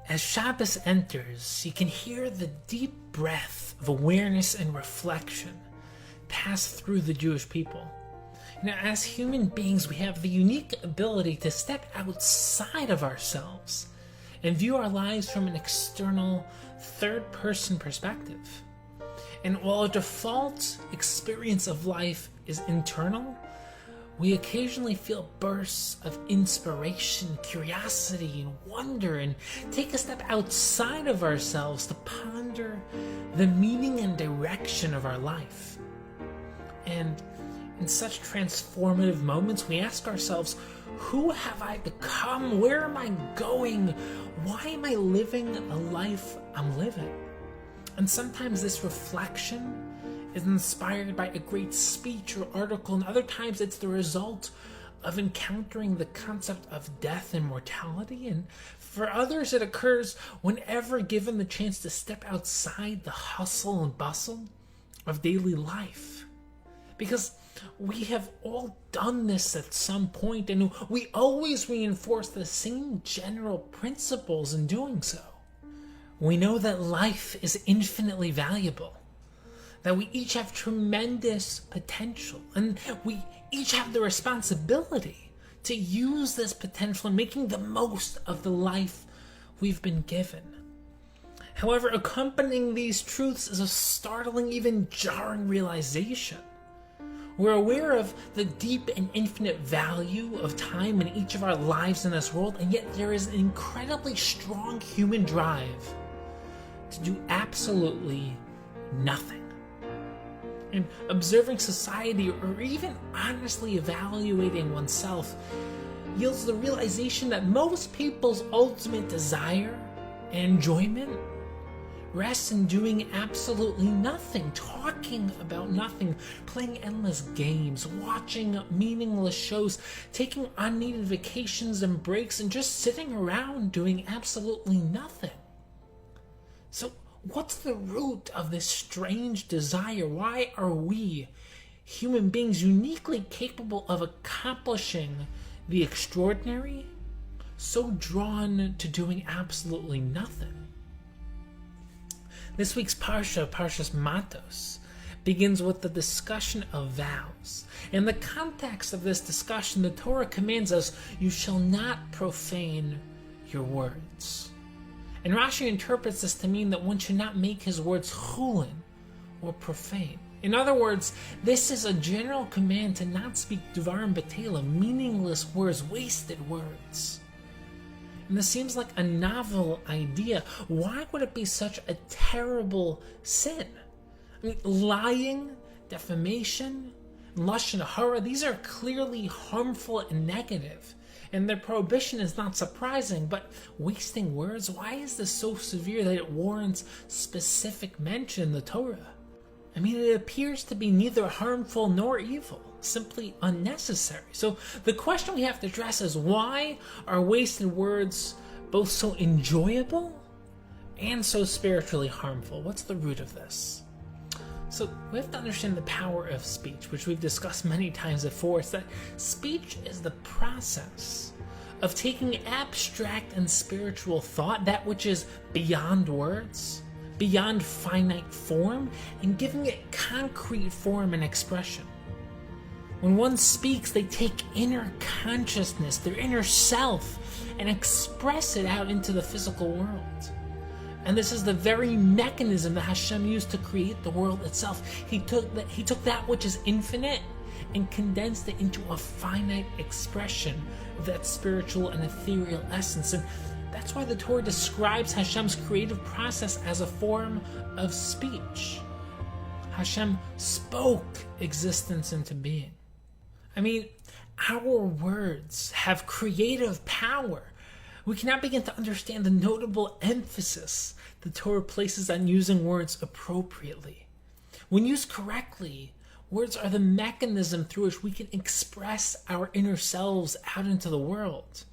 As Shabbos enters, you can hear the deep breath of awareness and reflection pass through the Jewish people. As human beings, we have the unique ability to step outside of ourselves and view our lives from an external, third-person perspective. And while a default experience of life is internal, we occasionally feel bursts of inspiration, curiosity, and wonder, and take a step outside of ourselves to ponder the meaning and direction of our life. And in such transformative moments, we ask ourselves, who have I become? Where am I going? Why am I living the life I'm living? And sometimes this reflection is inspired by a great speech or article, and other times it's the result of encountering the concept of death and mortality. And for others, it occurs whenever given the chance to step outside the hustle and bustle of daily life. Because we have all done this at some point, and we always reinforce the same general principles in doing so. We know that life is infinitely valuable, that we each have tremendous potential, and we each have the responsibility to use this potential in making the most of the life we've been given. However, accompanying these truths is a startling, even jarring realization. We're aware of the deep and infinite value of time in each of our lives in this world, and yet there is an incredibly strong human drive to do absolutely nothing. And observing society, or even honestly evaluating oneself, yields the realization that most people's ultimate desire and enjoyment rests in doing absolutely nothing, talking about nothing, playing endless games, watching meaningless shows, taking unneeded vacations and breaks, and just sitting around doing absolutely nothing. So what's the root of this strange desire? Why are we, human beings, uniquely capable of accomplishing the extraordinary, so drawn to doing absolutely nothing? This week's Parsha, Parshas Matos, begins with the discussion of vows. In the context of this discussion, the Torah commands us, "You shall not profane your words." And Rashi interprets this to mean that one should not make his words chulin, or profane. In other words, this is a general command to not speak dvarim betela, meaningless words, wasted words. And this seems like a novel idea. Why would it be such a terrible sin? I mean, lying, defamation, lashon hara, these are clearly harmful and negative. And their prohibition is not surprising, but wasting words, why is this so severe that it warrants specific mention in the Torah? I mean, it appears to be neither harmful nor evil, simply unnecessary. So the question we have to address is, why are wasted words both so enjoyable and so spiritually harmful? What's the root of this? So we have to understand the power of speech, which we've discussed many times before. It's that speech is the process of taking abstract and spiritual thought, that which is beyond words, beyond finite form, and giving it concrete form and expression. When one speaks, they take inner consciousness, their inner self, and express it out into the physical world. And this is the very mechanism that Hashem used to create the world itself. He took that which is infinite and condensed it into a finite expression of that spiritual and ethereal essence. And that's why the Torah describes Hashem's creative process as a form of speech. Hashem spoke existence into being. I mean, our words have creative power. We cannot begin to understand the notable emphasis the Torah places on using words appropriately. When used correctly, words are the mechanism through which we can express our inner selves out into the world,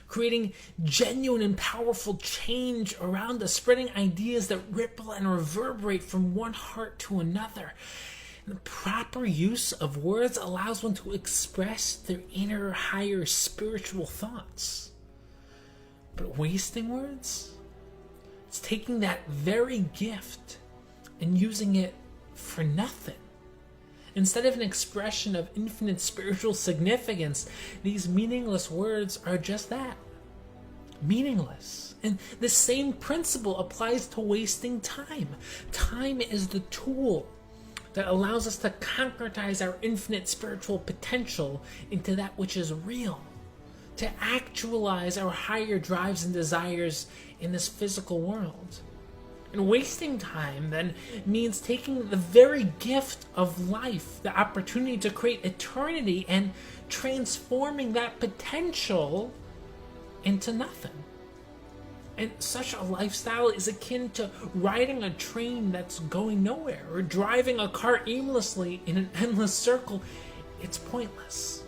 creating genuine and powerful change around us, spreading ideas that ripple and reverberate from one heart to another. The proper use of words allows one to express their inner, higher spiritual thoughts. But wasting words? It's taking that very gift and using it for nothing. Instead of an expression of infinite spiritual significance, these meaningless words are just that, meaningless. And the same principle applies to wasting time. Time is the tool that allows us to concretize our infinite spiritual potential into that which is real, to actualize our higher drives and desires in this physical world. And wasting time then means taking the very gift of life, the opportunity to create eternity, and transforming that potential into nothing. And such a lifestyle is akin to riding a train that's going nowhere, or driving a car aimlessly in an endless circle. It's pointless.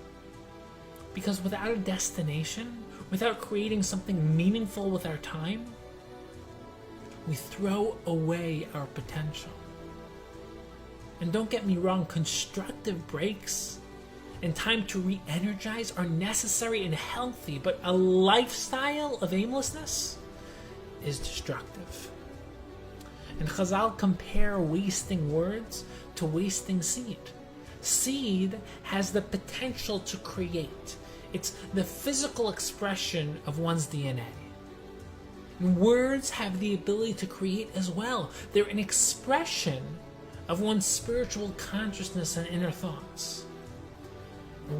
Because without a destination, without creating something meaningful with our time, we throw away our potential. And don't get me wrong, constructive breaks and time to re-energize are necessary and healthy, but a lifestyle of aimlessness is destructive. And Chazal compare wasting words to wasting seed. Seed has the potential to create. It's the physical expression of one's DNA. And words have the ability to create as well. They're an expression of one's spiritual consciousness and inner thoughts.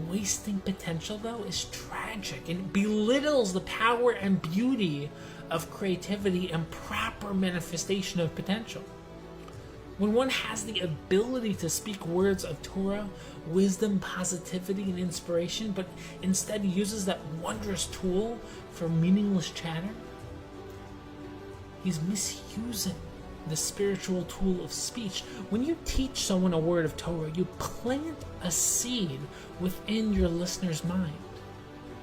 Wasting potential, though, is tragic and belittles the power and beauty of creativity and proper manifestation of potential. When one has the ability to speak words of Torah, wisdom, positivity, and inspiration, but instead uses that wondrous tool for meaningless chatter, he's misusing the spiritual tool of speech. When you teach someone a word of Torah, you plant a seed within your listener's mind.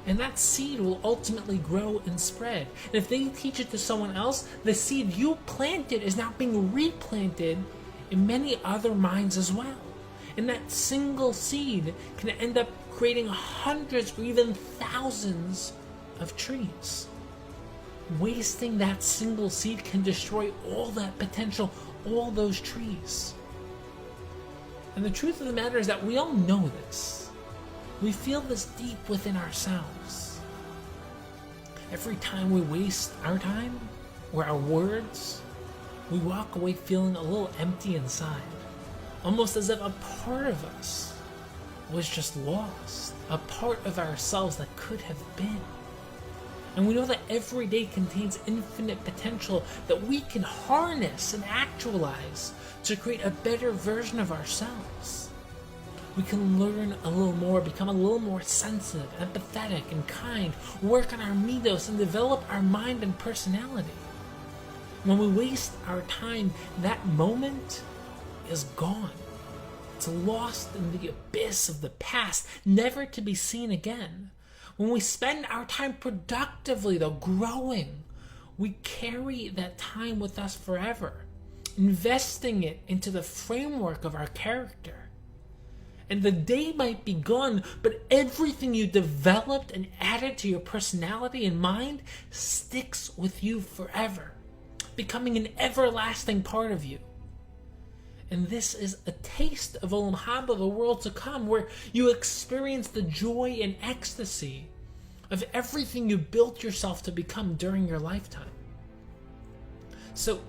And that seed will ultimately grow and spread. And if they teach it to someone else, the seed you planted is now being replanted in many other minds as well. And that single seed can end up creating hundreds or even thousands of trees. Wasting that single seed can destroy all that potential, all those trees. And the truth of the matter is that we all know this. We feel this deep within ourselves. Every time we waste our time or our words, we walk away feeling a little empty inside, almost as if a part of us was just lost, a part of ourselves that could have been. And we know that every day contains infinite potential that we can harness and actualize to create a better version of ourselves. We can learn a little more, become a little more sensitive, empathetic, and kind, work on our midos, and develop our mind and personality. When we waste our time, that moment is gone. It's lost in the abyss of the past, never to be seen again. When we spend our time productively, though, growing, we carry that time with us forever, investing it into the framework of our character. And the day might be gone, but everything you developed and added to your personality and mind sticks with you forever, becoming an everlasting part of you. And this is a taste of Olam Haba, the world to come, where you experience the joy and ecstasy of everything you built yourself to become during your lifetime. So,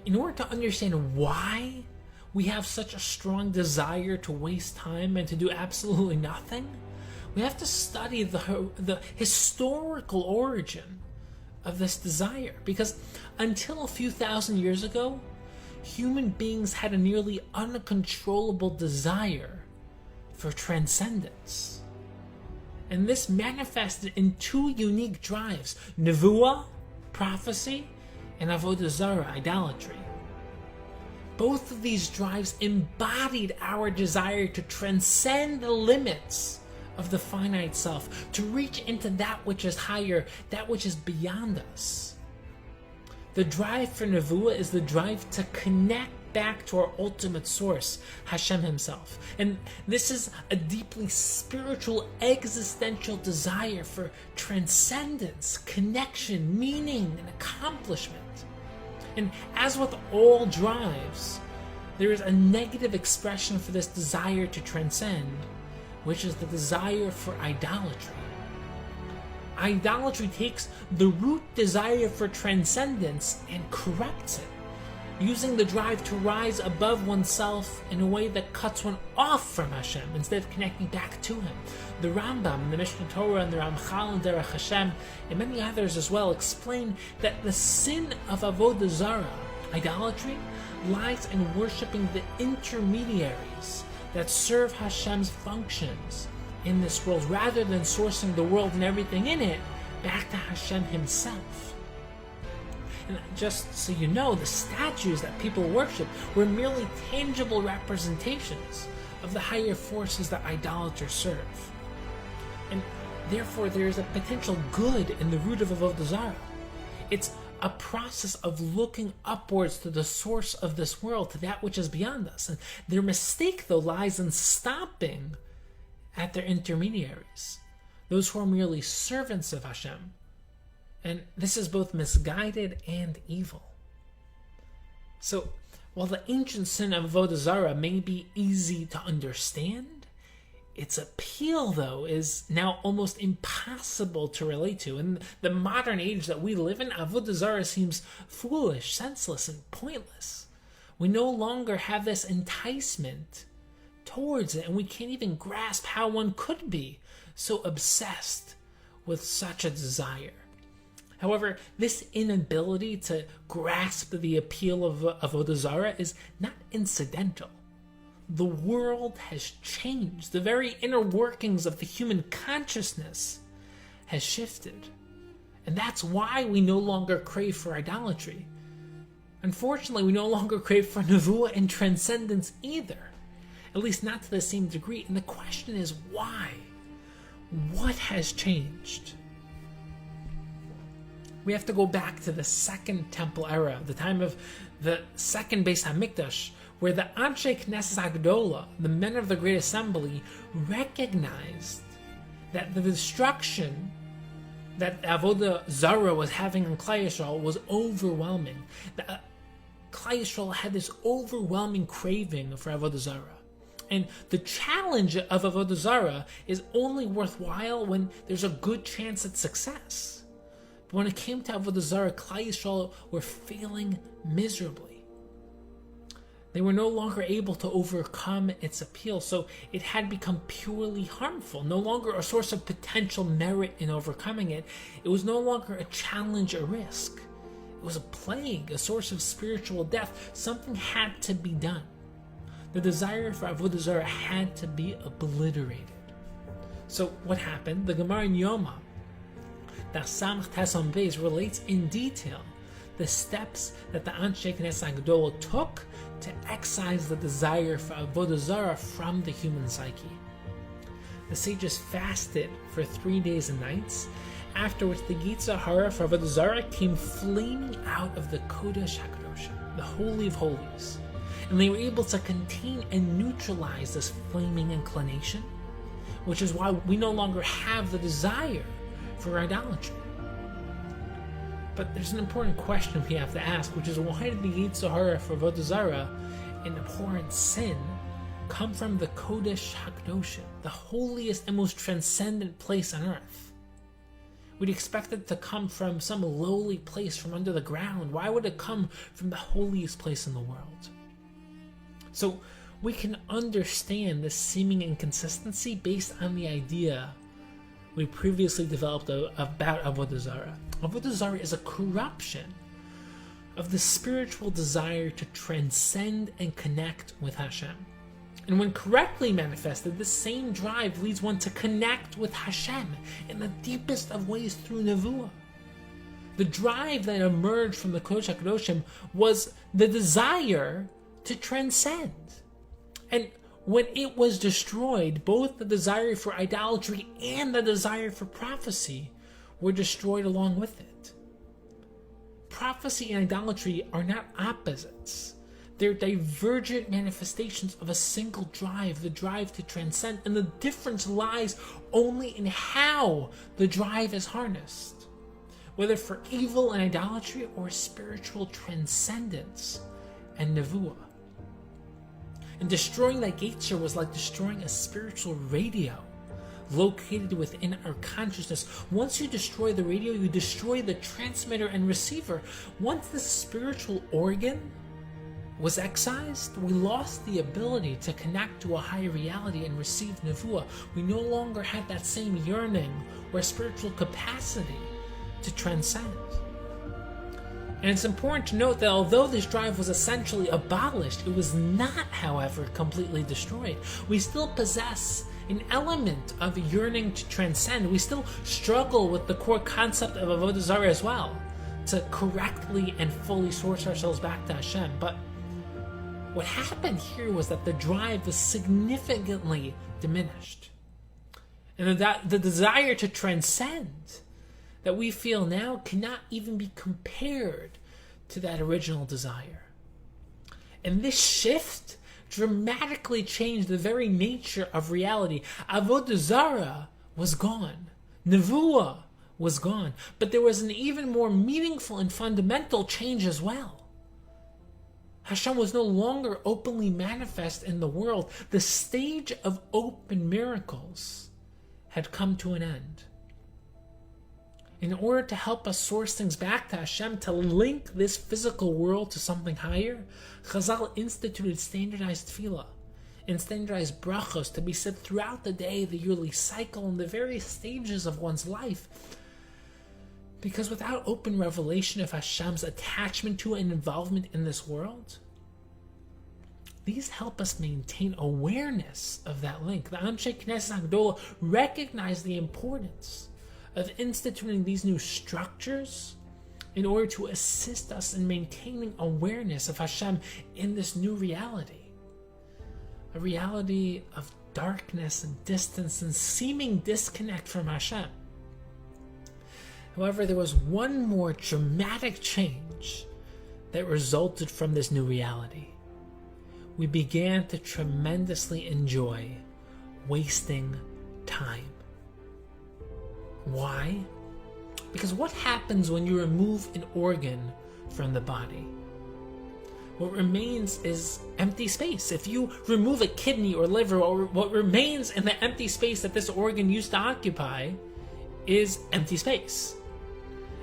in order to understand why we have such a strong desire to waste time and to do absolutely nothing, we have to study the historical origin of this desire. Because until a few thousand years ago, human beings had a nearly uncontrollable desire for transcendence. And this manifested in two unique drives: nevuah, prophecy, and avodah zarah, idolatry. Both of these drives embodied our desire to transcend the limits of the finite self, to reach into that which is higher, that which is beyond us. The drive for nevuah is the drive to connect back to our ultimate source, Hashem himself. And this is a deeply spiritual, existential desire for transcendence, connection, meaning, and accomplishment. And as with all drives, there is a negative expression for this desire to transcend, which is the desire for idolatry. Idolatry takes the root desire for transcendence and corrupts it, using the drive to rise above oneself in a way that cuts one off from Hashem instead of connecting back to Him. The Rambam, the Mishnah Torah, and the Ramchal and Derech Hashem, and many others as well, explain that the sin of Avodah Zarah, idolatry, lies in worshipping the intermediaries that serve Hashem's functions in this world, rather than sourcing the world and everything in it back to Hashem Himself. And just so you know, the statues that people worship were merely tangible representations of the higher forces that idolaters serve. And therefore there is a potential good in the root of Avodah Zarah. It's a process of looking upwards to the source of this world, to that which is beyond us. And their mistake, though, lies in stopping at their intermediaries, those who are merely servants of Hashem. And this is both misguided and evil. So, while the ancient sin of Avodah Zarah may be easy to understand, its appeal, though, is now almost impossible to relate to. In the modern age that we live in, Avodah Zarah seems foolish, senseless, and pointless. We no longer have this enticement towards it, and we can't even grasp how one could be so obsessed with such a desire. However, this inability to grasp the appeal of Avodah Zarah is not incidental. The world has changed. The very inner workings of the human consciousness has shifted. And that's why we no longer crave for idolatry. Unfortunately, we no longer crave for nevuah and transcendence either. At least not to the same degree. And the question is, why? What has changed? We have to go back to the Second Temple era, the time of the Second Beis HaMikdash, where the Anshe Knesset HaGedolah, the men of the Great Assembly, recognized that the destruction that Avodah Zarah was having in Klal Yisrael was overwhelming. Klal Yisrael had this overwhelming craving for Avodah Zarah. And the challenge of Avodah Zarah is only worthwhile when there's a good chance at success. But when it came to Avodah Zarah, Klal Yisrael were failing miserably. They were no longer able to overcome its appeal, so it had become purely harmful, no longer a source of potential merit in overcoming it. It was no longer a challenge, a risk. It was a plague, a source of spiritual death. Something had to be done. The desire for Avodah Zarah had to be obliterated. So what happened? The Gemara in Yoma, Samach Tesam Beis, relates in detail the steps that the Anshe Knesset HaGedolah took to excise the desire for Avodah Zarah from the human psyche. The sages fasted for 3 days and nights, after which the Yitzhar Hara for Avodah Zarah came flaming out of the Kodesh HaKadoshim, the Holy of Holies, and they were able to contain and neutralize this flaming inclination, which is why we no longer have the desire for idolatry. But there's an important question we have to ask, which is, why did the Yitzhar Hara for Avodah Zarah, an abhorrent sin, come from the Kodesh HaKadoshim, the holiest and most transcendent place on earth? We'd expect it to come from some lowly place from under the ground. Why would it come from the holiest place in the world? So we can understand this seeming inconsistency based on the idea we previously developed about Avodah Zarah. Avodah Zarah is a corruption of the spiritual desire to transcend and connect with Hashem. And when correctly manifested, this same drive leads one to connect with Hashem in the deepest of ways through nevuah. The drive that emerged from the Kodesh HaKadoshim was the desire to transcend. And when it was destroyed, both the desire for idolatry and the desire for prophecy were destroyed along with it. Prophecy and idolatry are not opposites. They're divergent manifestations of a single drive, the drive to transcend, and the difference lies only in how the drive is harnessed. whether for evil and idolatry or spiritual transcendence and nevuah. And destroying that Yetzer was like destroying a spiritual radio located within our consciousness. Once you destroy the radio, you destroy the transmitter and receiver. Once the spiritual organ was excised, we lost the ability to connect to a higher reality and receive nevuah. We no longer had that same yearning or spiritual capacity to transcend. And it's important to note that although this drive was essentially abolished, it was not, however, completely destroyed. We still possess an element of yearning to transcend. We still struggle with the core concept of Avodah Zarah as well, to correctly and fully source ourselves back to Hashem. But what happened here was that the drive was significantly diminished. And the desire to transcend that we feel now cannot even be compared to that original desire. And this shift dramatically changed the very nature of reality. Avodah Zarah was gone. Nevuah was gone. But there was an even more meaningful and fundamental change as well. Hashem was no longer openly manifest in the world. The stage of open miracles had come to an end. In order to help us source things back to Hashem, to link this physical world to something higher, Chazal instituted standardized tefillah and standardized brachos to be said throughout the day, the yearly cycle, and the various stages of one's life. Because without open revelation of Hashem's attachment to and involvement in this world, these help us maintain awareness of that link. The Anshe Knesset Hagdolah recognize the importance of instituting these new structures in order to assist us in maintaining awareness of Hashem in this new reality. A reality of darkness and distance and seeming disconnect from Hashem. However, there was one more dramatic change that resulted from this new reality. We began to tremendously enjoy wasting time. Why? Because what happens when you remove an organ from the body? What remains is empty space. If you remove a kidney or liver, or what remains in the empty space that this organ used to occupy is empty space.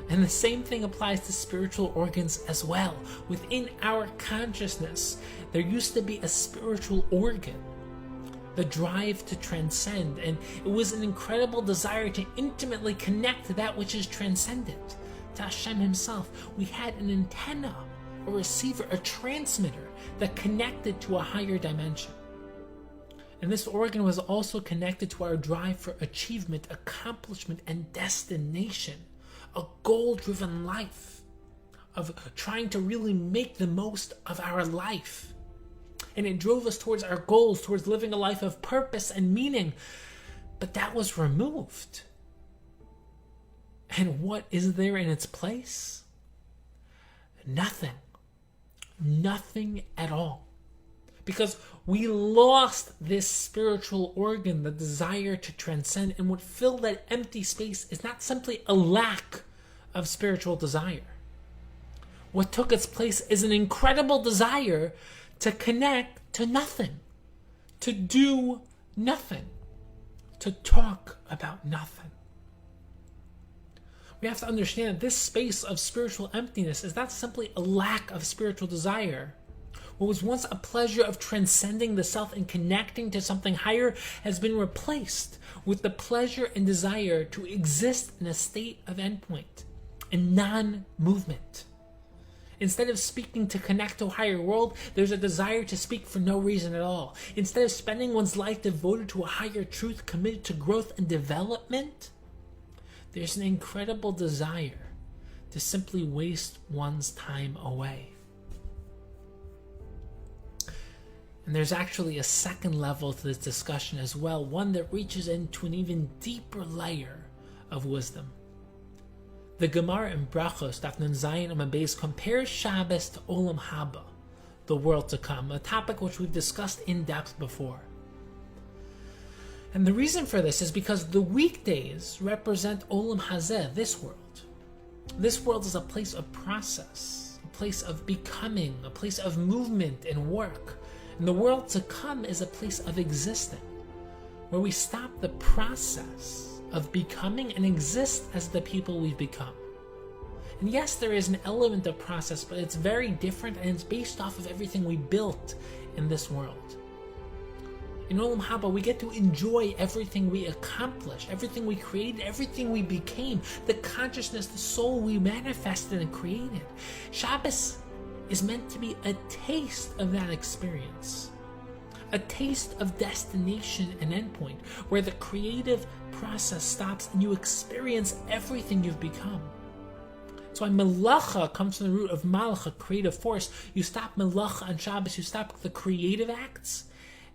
And the same thing applies to spiritual organs as well. Within our consciousness, there used to be a spiritual organ, the drive to transcend, and it was an incredible desire to intimately connect to that which is transcendent, to Hashem himself. We had an antenna, a receiver, a transmitter that connected to a higher dimension. And this organ was also connected to our drive for achievement, accomplishment, and destination, a goal-driven life, of trying to really make the most of our life. And it drove us towards our goals, towards living a life of purpose and meaning. But that was removed. And what is there in its place? Nothing. Nothing at all. Because we lost this spiritual organ, the desire to transcend, and what filled that empty space is not simply a lack of spiritual desire. What took its place is an incredible desire to connect to nothing, to do nothing, to talk about nothing. We have to understand that this space of spiritual emptiness is not simply a lack of spiritual desire. What was once a pleasure of transcending the self and connecting to something higher has been replaced with the pleasure and desire to exist in a state of endpoint and non-movement. Instead of speaking to connect to a higher world, there's a desire to speak for no reason at all. Instead of spending one's life devoted to a higher truth, committed to growth and development, there's an incredible desire to simply waste one's time away. And there's actually a second level to this discussion as well, one that reaches into an even deeper layer of wisdom. The Gemara in Brachos, Daf Nun Zayin Amud Beis, compares Shabbos to Olam Haba, the world to come, a topic which we've discussed in depth before. And the reason for this is because the weekdays represent Olam Hazeh, this world, This world is a place of process, a place of becoming, a place of movement and work. And the world to come is a place of existing, where we stop the process of becoming and exist as the people we've become. And yes, there is an element of process, but it's very different, and it's based off of everything we built in this world. In Olam Haba, we get to enjoy everything we accomplished, everything we created, everything we became, the consciousness, the soul we manifested and created. Shabbos is meant to be a taste of that experience, a taste of destination and endpoint, where the creative process stops and you experience everything you've become. That's why melacha comes from the root of malcha, creative force. You stop melacha on Shabbos, you stop the creative acts,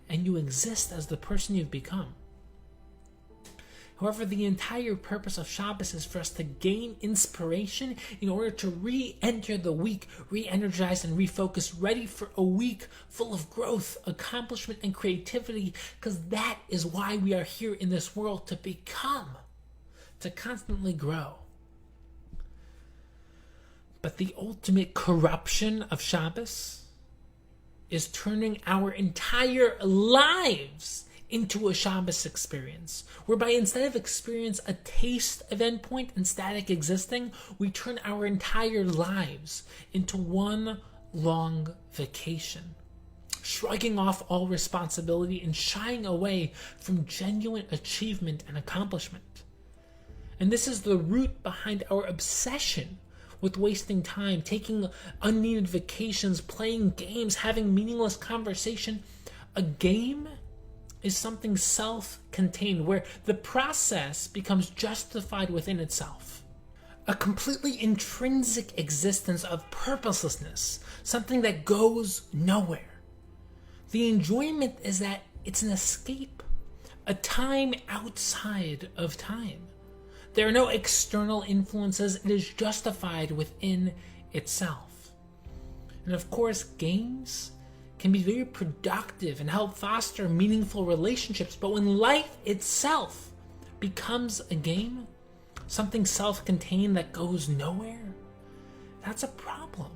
and you exist as the person you've become. However, the entire purpose of Shabbos is for us to gain inspiration in order to re-enter the week, re-energized and refocused, ready for a week full of growth, accomplishment, and creativity, because that is why we are here in this world, to become, to constantly grow. But the ultimate corruption of Shabbos is turning our entire lives into a Shabbos experience, whereby instead of experience a taste of endpoint and static existing, we turn our entire lives into one long vacation, shrugging off all responsibility and shying away from genuine achievement and accomplishment. And this is the root behind our obsession with wasting time, taking unneeded vacations, playing games, having meaningless conversation. A game is something self-contained, where the process becomes justified within itself. A completely intrinsic existence of purposelessness, something that goes nowhere. The enjoyment is that it's an escape, a time outside of time. There are no external influences. It is justified within itself. And of course, games can be very productive and help foster meaningful relationships. But when life itself becomes a game, something self-contained that goes nowhere, that's a problem.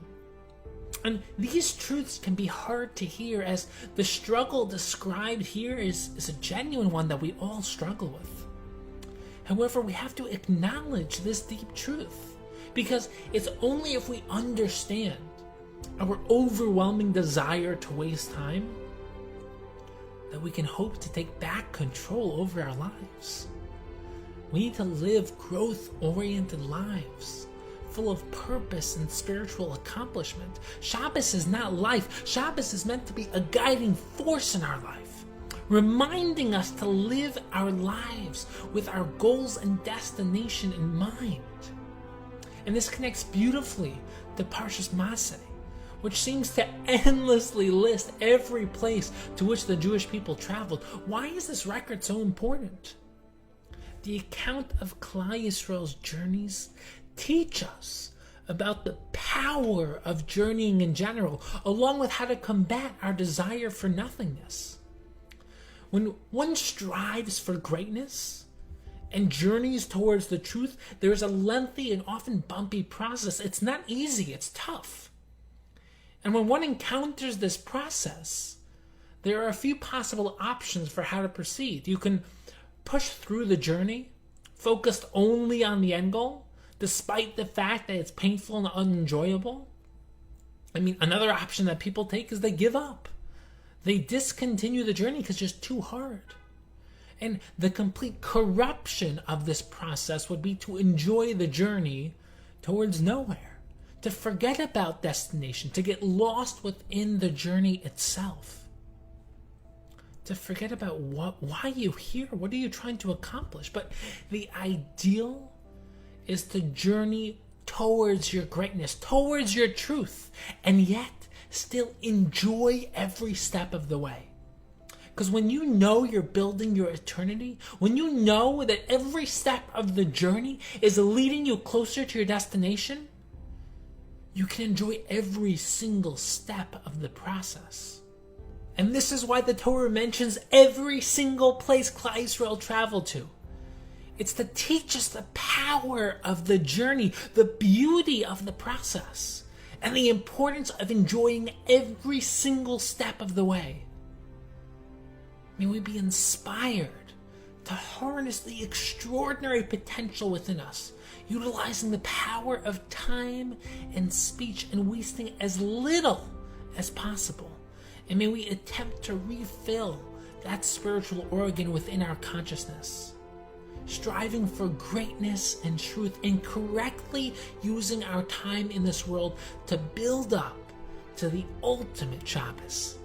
And these truths can be hard to hear, as the struggle described here is a genuine one that we all struggle with. However, we have to acknowledge this deep truth, because it's only if we understand our overwhelming desire to waste time that we can hope to take back control over our lives. We need to live growth-oriented lives, full of purpose and spiritual accomplishment. Shabbos is not life. Shabbos is meant to be a guiding force in our life, reminding us to live our lives with our goals and destination in mind. And this connects beautifully to Parshas Maseh, which seems to endlessly list every place to which the Jewish people traveled. Why is this record so important? The account of Klal Yisrael's journeys teach us about the power of journeying in general, along with how to combat our desire for nothingness. When one strives for greatness and journeys towards the truth, there is a lengthy and often bumpy process. It's not easy, it's tough. And when one encounters this process, there are a few possible options for how to proceed. You can push through the journey, focused only on the end goal, despite the fact that it's painful and unenjoyable. Another option that people take is they give up. They discontinue the journey because it's just too hard. And the complete corruption of this process would be to enjoy the journey towards nowhere, to forget about destination, to get lost within the journey itself, to forget about why you're here, what are you trying to accomplish. But the ideal is to journey towards your greatness, towards your truth, and yet still enjoy every step of the way. Because when you know you're building your eternity, when you know that every step of the journey is leading you closer to your destination, you can enjoy every single step of the process. And this is why the Torah mentions every single place Klal Yisrael traveled to. It's to teach us the power power of the journey, the beauty of the process, and the importance of enjoying every single step of the way. May we be inspired to harness the extraordinary potential within us, utilizing the power of time and speech and wasting as little as possible. And may we attempt to refill that spiritual organ within our consciousness, striving for greatness and truth, and correctly using our time in this world to build up to the ultimate Shabbos.